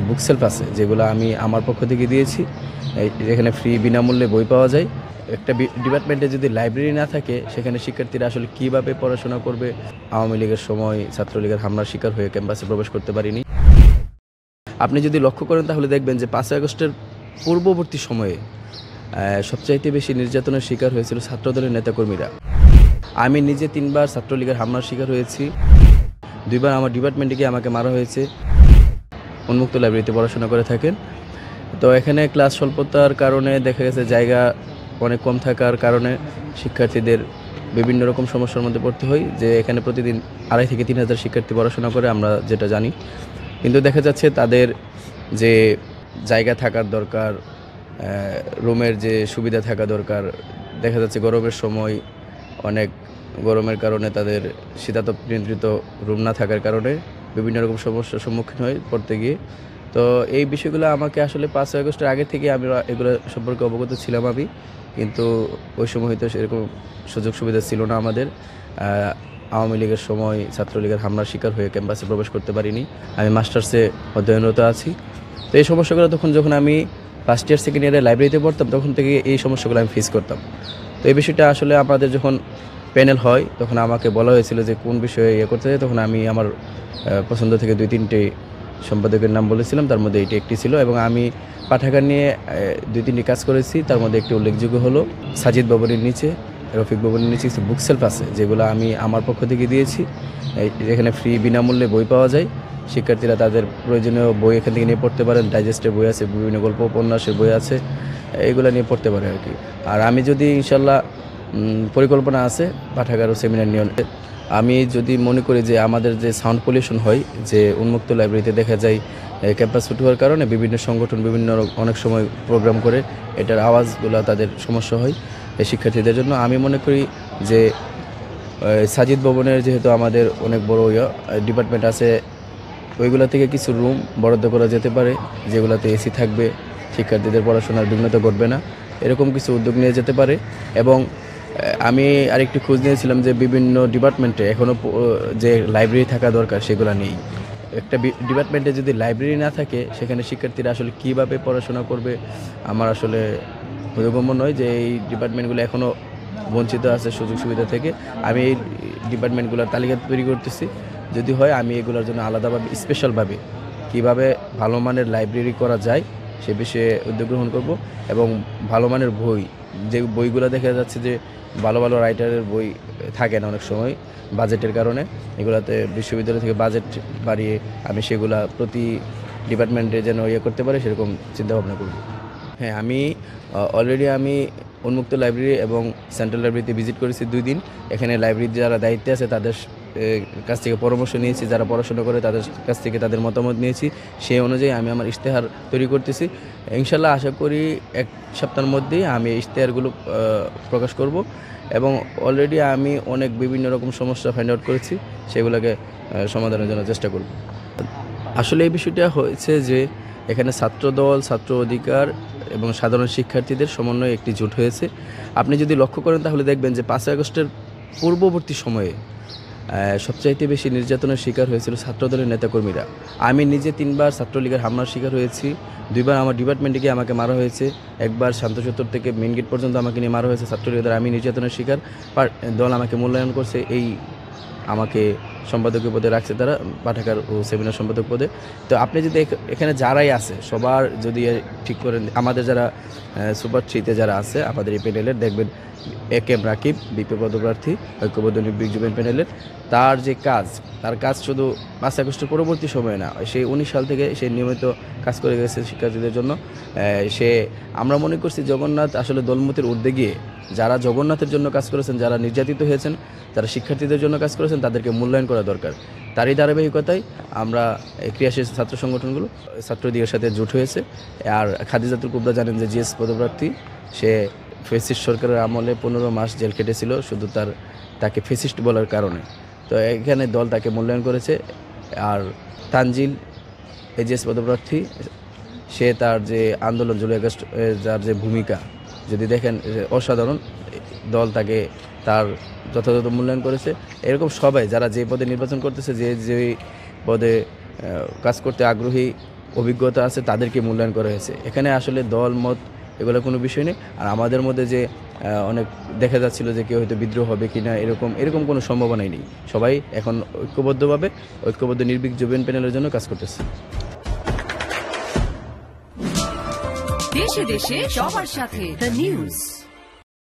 বুক self আছে যেগুলো আমি আমার পক্ষ থেকে দিয়েছি। এখানে ফ্রি বিনামূল্যে বই পাওয়া যায়। একটা ডিপার্টমেন্টে যদি লাইব্রেরি না থাকে সেখানে শিক্ষার্থীরা আসলে কীভাবে পড়াশোনা করবে। আওয়ামী লীগের সময় ছাত্রলীগের হামলার শিকার হয়ে ক্যাম্পাসে প্রবেশ করতে পারিনি। আপনি যদি লক্ষ্য করেন তাহলে দেখবেন যে 5ই আগস্টের পূর্ববর্তী সময়ে সবচাইতে বেশি নির্যাতনের শিকার হয়েছিল ছাত্রদলের নেতাকর্মীরা। আমি নিজে 3বার ছাত্রলীগের হামলার শিকার হয়েছি। 2বার আমার ডিপার্টমেন্টে গিয়ে আমাকে মারা হয়েছে। উন্মুক্ত লাইব্রেরিতে পড়াশোনা করে থাকেন। তো এখানে ক্লাস স্বল্পতার কারণে দেখা গেছে জায়গা অনেক কম থাকার কারণে শিক্ষার্থীদের বিভিন্ন রকম সমস্যার মধ্যে পড়তে হয়। যে এখানে প্রতিদিন 2,500 থেকে 3,000 শিক্ষার্থী পড়াশোনা করে, আমরা যেটা জানি। কিন্তু দেখা যাচ্ছে তাদের যে জায়গা থাকার দরকার, রুমের যে সুবিধা থাকা দরকার, দেখা যাচ্ছে গরমের সময় অনেক গরমের কারণে তাদের শীতাতপ নিয়ন্ত্রিত রুম না থাকার কারণে বিভিন্ন রকম সমস্যার সম্মুখীন হয় পড়তে গিয়ে। তো এই বিষয়গুলো আমাকে আসলে 5ই আগস্টের আগে থেকে আমি এগুলো সম্পর্কে অবগত ছিলাম আমি, কিন্তু ওই সময় হয়তো সেরকম সুযোগ সুবিধা ছিল না আমাদের। আওয়ামী লীগের সময় ছাত্রলীগের হামলার শিকার হয়ে ক্যাম্পাসে প্রবেশ করতে পারিনি। আমি মাস্টার্সে অধ্যয়নরত আছি। তো এই সমস্যাগুলো যখন আমি ফার্স্ট ইয়ার সেকেন্ড ইয়ারে লাইব্রেরিতে পড়তাম তখন থেকে এই সমস্যাগুলো আমি ফেস করতাম। তো এই বিষয়টা আসলে আমাদের যখন প্যানেল হয় তখন আমাকে বলা হয়েছিল যে কোন বিষয়ে করতে চাই। তখন আমি আমার পছন্দ থেকে 2-3টে সম্পাদকের নাম বলেছিলাম, তার মধ্যে এটি একটি ছিল। এবং আমি পাঠাগার নিয়ে 2-3টি কাজ করেছি। তার মধ্যে একটি উল্লেখযোগ্য হলো সাজিদ ভবনের নিচে, রফিক ভবনের নিচে কিছু বুক সেলফ আছে যেগুলো আমি আমার পক্ষ থেকে দিয়েছি। এখানে ফ্রি বিনামূল্যে বই পাওয়া যায়। শিক্ষার্থীরা তাদের প্রয়োজনীয় বই এখান থেকে নিয়ে পড়তে পারেন। ডাইজেস্টের বই আছে, বিভিন্ন গল্প উপন্যাসের বই আছে, এইগুলো নিয়ে পড়তে পারে আর কি। আর আমি যদি ইনশাল্লাহ পরিকল্পনা আছে পাঠাগার ও সেমিনার নিয়ে। আমি যদি মনে করি যে আমাদের যে সাউন্ড পলিউশন হয়, যে উন্মুক্ত লাইব্রেরিতে দেখা যায় ক্যাম্পাস ছুটি হওয়ার কারণে বিভিন্ন সংগঠন অনেক সময় প্রোগ্রাম করে, এটার আওয়াজগুলো তাদের সমস্যা হয় শিক্ষার্থীদের জন্য। আমি মনে করি যে সাজিদ ভবনের যেহেতু আমাদের অনেক বড় ডিপার্টমেন্ট আছে, ওইগুলো থেকে কিছু রুম বরাদ্দ করা যেতে পারে যেগুলোতে এসি থাকবে, শিক্ষার্থীদের পড়াশোনার বিঘ্নতা ঘটবে না, এরকম কিছু উদ্যোগ নিয়ে যেতে পারে। এবং আমি আরেকটু খোঁজ নিয়েছিলাম যে বিভিন্ন ডিপার্টমেন্টে এখনও যে লাইব্রেরি থাকা দরকার সেগুলো নেই। একটা ডিপার্টমেন্টে যদি লাইব্রেরি না থাকে সেখানে শিক্ষার্থীরা আসলে কীভাবে পড়াশোনা করবে আমার আসলে বোধগম্য নয় যে এই ডিপার্টমেন্টগুলো এখনও বঞ্চিত আছে সুযোগ সুবিধা থেকে। আমি এই ডিপার্টমেন্টগুলোর তালিকা তৈরি করতেছি। যদি হয় আমি এগুলোর জন্য আলাদাভাবে স্পেশালভাবে কীভাবে ভালো মানের লাইব্রেরি করা যায় সে বিষয়ে উদ্যোগ গ্রহণ করব। এবং ভালো মানের বই, যে বইগুলো দেখা যাচ্ছে যে ভালো ভালো রাইটারের বই থাকে না অনেক সময় বাজেটের কারণে, এগুলাতে বিশ্ববিদ্যালয় থেকে বাজেট বাড়িয়ে আমি সেগুলা প্রতি ডিপার্টমেন্টে যেন করতে পারে সেরকম চিন্তাভাবনা করব। হ্যাঁ, আমি অলরেডি আমি উন্মুক্ত লাইব্রেরি এবং সেন্ট্রাল লাইব্রেরিতে ভিজিট করেছি 2 দিন। এখানে লাইব্রেরির যারা দায়িত্বে আছে তাদের কাছ থেকে পরামর্শ নিয়েছি, যারা পড়াশোনা করে তাদের কাছ থেকে তাদের মতামত নিয়েছি। সেই অনুযায়ী আমি আমার ইশতেহার তৈরি করতেছি। ইনশাল্লাহ আশা করি 1 সপ্তাহের মধ্যেই আমি ইশতেহারগুলো প্রকাশ করব। এবং অলরেডি আমি অনেক বিভিন্ন রকম সমস্যা ফাইন্ড আউট করেছি, সেগুলোকে সমাধানের জন্য চেষ্টা করব। আসলে এই বিষয়টা হয়েছে যে এখানে ছাত্রদল, ছাত্র অধিকার এবং সাধারণ শিক্ষার্থীদের সমন্বয়ে একটি জোট হয়েছে। আপনি যদি লক্ষ্য করেন তাহলে দেখবেন যে 5ই আগস্টের পূর্ববর্তী সময়ে সবচাইতে বেশি নির্যাতনের শিকার হয়েছিল ছাত্রদলের নেতাকর্মীরা। আমি নিজে 3বার ছাত্রলীগের হামলার শিকার হয়েছি। 2বার আমার ডিপার্টমেন্টে গিয়ে আমাকে মারা হয়েছে। 1বার শান্ত চত্বর থেকে মেন গেট পর্যন্ত আমাকে নিয়ে মারা হয়েছে ছাত্রলীগদের। আমি নির্যাতনের শিকার। দল আমাকে মূল্যায়ন করছে, আমাকে সম্পাদকীয় পদে রাখছে তারা, পাঠাগার ও সেমিনার সম্পাদক পদে। তো আপনি যদি এখানে যারাই আছে সবার যদি ঠিক করেন, আমাদের যারা সুপার 3-তে যারা আছে আমাদের এই প্যানেলের, দেখবেন একেএম রাকিব বিপি পদপ্রার্থী ঐক্যবদ্ধ নির্ভীক যুবন প্যানেলের, তার কাজ শুধু 5 আগস্টের পরবর্তী সময়ে না, সে 19 সাল থেকে সে নিয়মিত কাজ করে গেছে শিক্ষার্থীদের জন্য। আমরা মনে করছি জগন্নাথ আসলে দলমতের ঊর্ধ্বে গিয়ে যারা জগন্নাথের জন্য কাজ করেছেন, যারা নির্যাতিত হয়েছেন, যারা শিক্ষার্থীদের জন্য কাজ করেছেন তাদেরকে মূল্যায়ন করা দরকার। তারই ধারাবাহিকতায় আমরা ক্রিয়াশীল ছাত্র সংগঠনগুলো ছাত্রলীগের সাথে জোট হয়েছে। আর খাদিজাতুল কুবরা জানেন যে জিএস পদপ্রার্থী, সে ফেসিস্ট সরকারের আমলে 15 মাস জেল কেটেছিল শুধু তাকে ফেসিস্ট বলার কারণে। তো এখানে দল তাকে মূল্যায়ন করেছে। আর তানজিল এজিএস পদপ্রার্থী, সে তার যে আন্দোলন জুলাই আগস্ট যার যে ভূমিকা যদি দেখেন অসাধারণ, দল তাকে তার যথাযথ মূল্যায়ন করেছে। এরকম সবাই যারা যে পদে নির্বাচন করতেছে, যে পদে কাজ করতে আগ্রহী, অভিজ্ঞতা আছে তাদেরকে মূল্যায়ন করা হয়েছে। এখানে আসলে দল মত এগুলো কোনো বিষয় নেই। আর আমাদের মধ্যে যে অনেক দেখা যাচ্ছিল যে কেউ হয়তো বিদ্রোহ হবে কি না, এরকম কোনো সম্ভাবনাই নেই। সবাই এখন ঐক্যবদ্ধভাবে ঐক্যবদ্ধ নির্ভীক যুবন প্যানেলের জন্য কাজ করতেছে। দেশে দেশে সবার সাথে দ্য নিউজ।